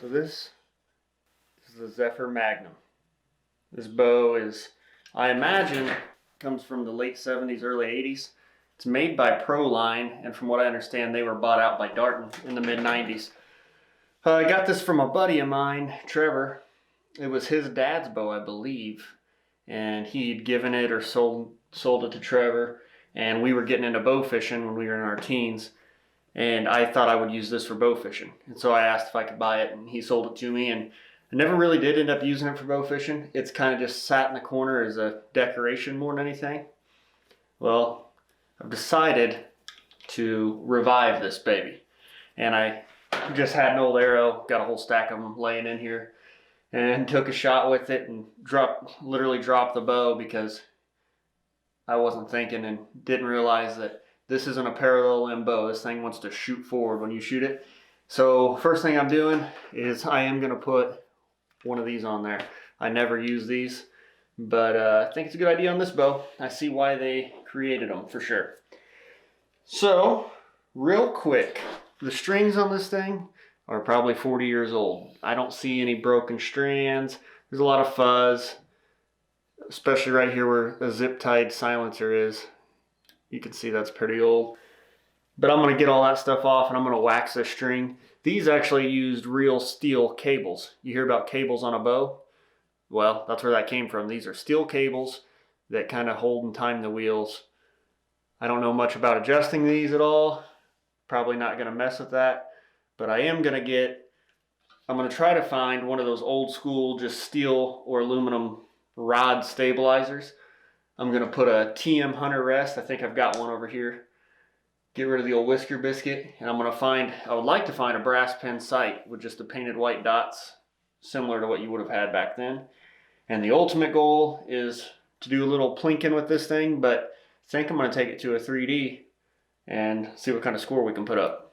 So this is the Zephyr Magnum. This bow is, I imagine, comes from the late 70s, early 80s. It's made by Proline, and from what I understand, they were bought out by Darton in the mid 90s. I got this from a buddy of mine, Trevor. It was his dad's bow, I believe, and he'd given it or sold it to Trevor, and we were getting into bow fishing when we were in our teens, and I thought I would use this for bow fishing, and so I asked if I could buy it, and he sold it to me, and I never really did end up using it for bow fishing. It's kind of just sat in the corner as a decoration more than anything. Well, I've decided to revive this baby, and I just had an old arrow, got a whole stack of them laying in here, and took a shot with it and literally dropped the bow because I wasn't thinking and didn't realize that this isn't a parallel limb bow. This thing wants to shoot forward when you shoot it. So first thing I'm doing is I am going to put one of these on there. I never use these, but I think it's a good idea on this bow. I see why they created them for sure. So real quick, the strings on this thing are probably 40 years old. I don't see any broken strands. There's a lot of fuzz, especially right here where the zip-tied silencer is. You can see that's pretty old. But I'm going to get all that stuff off and I'm going to wax this string. These actually used real steel cables. You hear about cables on a bow? Well, that's where that came from. These are steel cables that kind of hold and time the wheels. I don't know much about adjusting these at all. Probably not going to mess with that. But I'm going to try to find one of those old school just steel or aluminum rod stabilizers. I'm going to put a TM Hunter rest. I think I've got one over here. Get rid of the old whisker biscuit. And I would like to find a brass pin sight with just the painted white dots, similar to what you would have had back then. And the ultimate goal is to do a little plinking with this thing, but I think I'm going to take it to a 3D and see what kind of score we can put up.